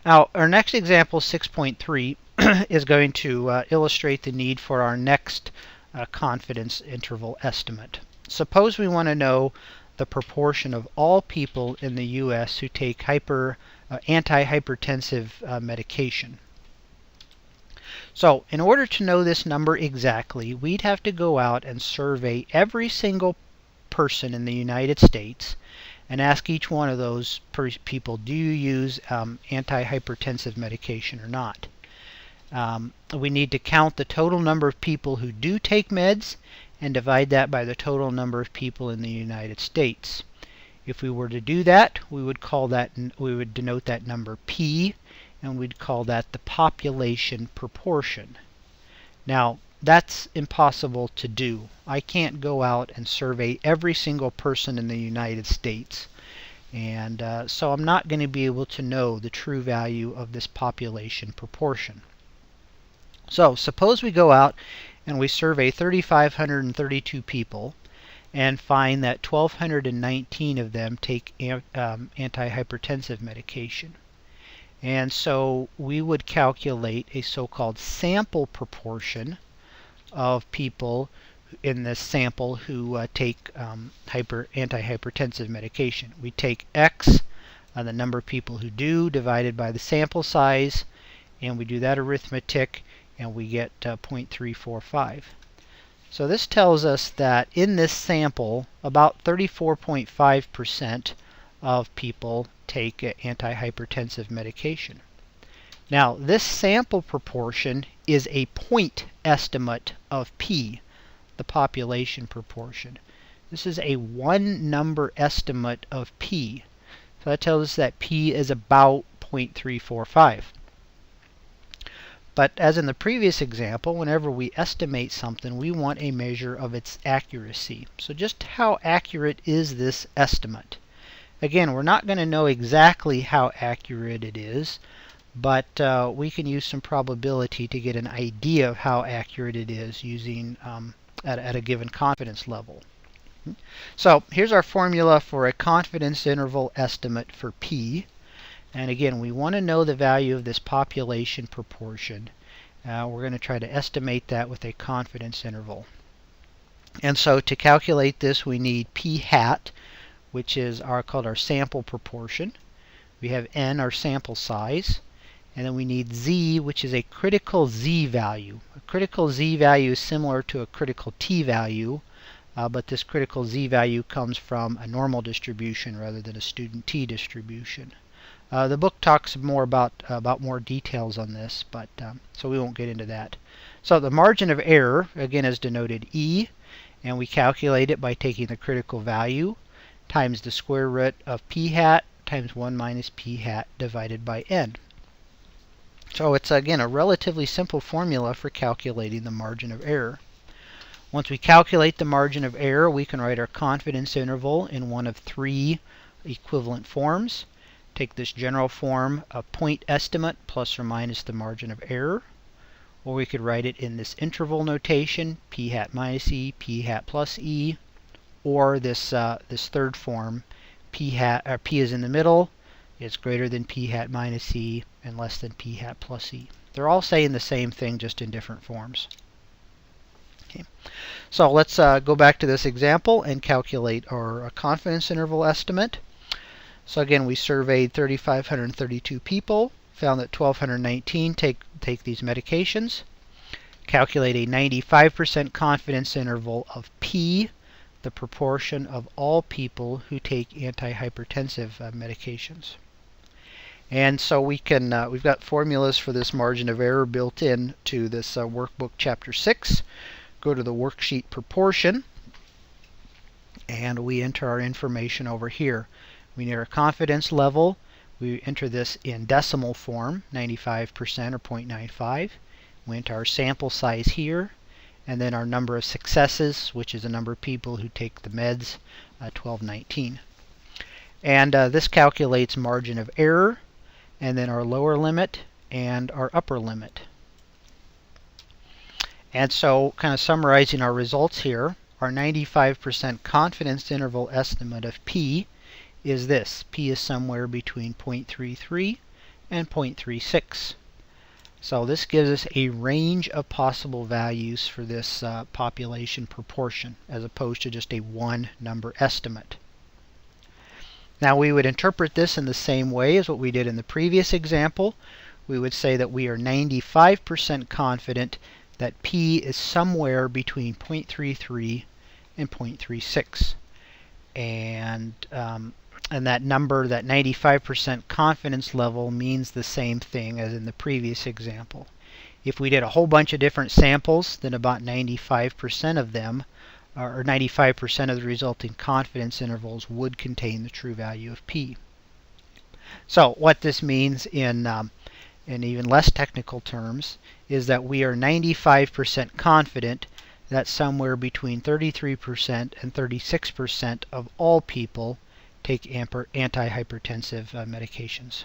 Now, our next example, 6.3, is going to illustrate the need for our next confidence interval estimate. Suppose we want to know the proportion of all people in the U.S. who take antihypertensive medication. So, in order to know this number exactly, we'd have to go out and survey every single person in the United States and ask each one of those people, do you use antihypertensive medication or not? We need to count the total number of people who do take meds and divide that by the total number of people in the United States. If we were to do that, we would denote that number P, and we'd call that the population proportion. Now, that's impossible to do. I can't go out and survey every single person in the United States, and so I'm not going to be able to know the true value of this population proportion. So suppose we go out and we survey 3,532 people and find that 1,219 of them take antihypertensive medication. And so we would calculate a so-called sample proportion of people in this sample who take antihypertensive medication. We take X, the number of people who do, divided by the sample size, and we do that arithmetic, and we get 0.345. So this tells us that in this sample, about 34.5% of people take antihypertensive medication. Now, this sample proportion is a point estimate of P, the population proportion. This is a one number estimate of P. So that tells us that P is about 0.345. But as in the previous example, whenever we estimate something, we want a measure of its accuracy. So just how accurate is this estimate? Again, we're not going to know exactly how accurate it is, but we can use some probability to get an idea of how accurate it is using at a given confidence level. So here's our formula for a confidence interval estimate for P. And again, we want to know the value of this population proportion. We're going to try to estimate that with a confidence interval. And so to calculate this, we need P hat, which is called our sample proportion. We have N, our sample size. And then we need Z, which is a critical Z value. A critical Z value is similar to a critical T value, but this critical Z value comes from a normal distribution rather than a student T distribution. The book talks more about more details on this, but so we won't get into that. So the margin of error, again, is denoted E, and we calculate it by taking the critical value times the square root of P hat times 1 minus P hat divided by N. So it's, again, a relatively simple formula for calculating the margin of error. Once we calculate the margin of error, we can write our confidence interval in one of three equivalent forms. Take this general form of point estimate plus or minus the margin of error, or we could write it in this interval notation, P hat minus E, P hat plus E, or this third form, P is in the middle, it's greater than P hat minus E and less than P hat plus E. They're all saying the same thing, just in different forms. Okay. So let's go back to this example and calculate our confidence interval estimate. So again, we surveyed 3,532 people, found that 1,219 take these medications. Calculate a 95% confidence interval of P, the proportion of all people who take antihypertensive medications. And so we can we've got formulas for this margin of error built in to this workbook chapter 6. Go to the worksheet proportion, and we enter our information over here. We need our confidence level. We enter this in decimal form, 95% or 0.95. We enter our sample size here, and then our number of successes, which is the number of people who take the meds, 1,219. And this calculates margin of error, and then our lower limit and our upper limit. And so, kind of summarizing our results here, our 95% confidence interval estimate of P is this. P is somewhere between 0.33 and 0.36. So this gives us a range of possible values for this population proportion, as opposed to just a one number estimate. Now we would interpret this in the same way as what we did in the previous example. We would say that we are 95% confident that P is somewhere between 0.33 and 0.36. And that number, that 95% confidence level, means the same thing as in the previous example. If we did a whole bunch of different samples, then about 95% of them, or 95% of the resulting confidence intervals, would contain the true value of P. So what this means in even less technical terms is that we are 95% confident that somewhere between 33% and 36% of all people take antihypertensive medications.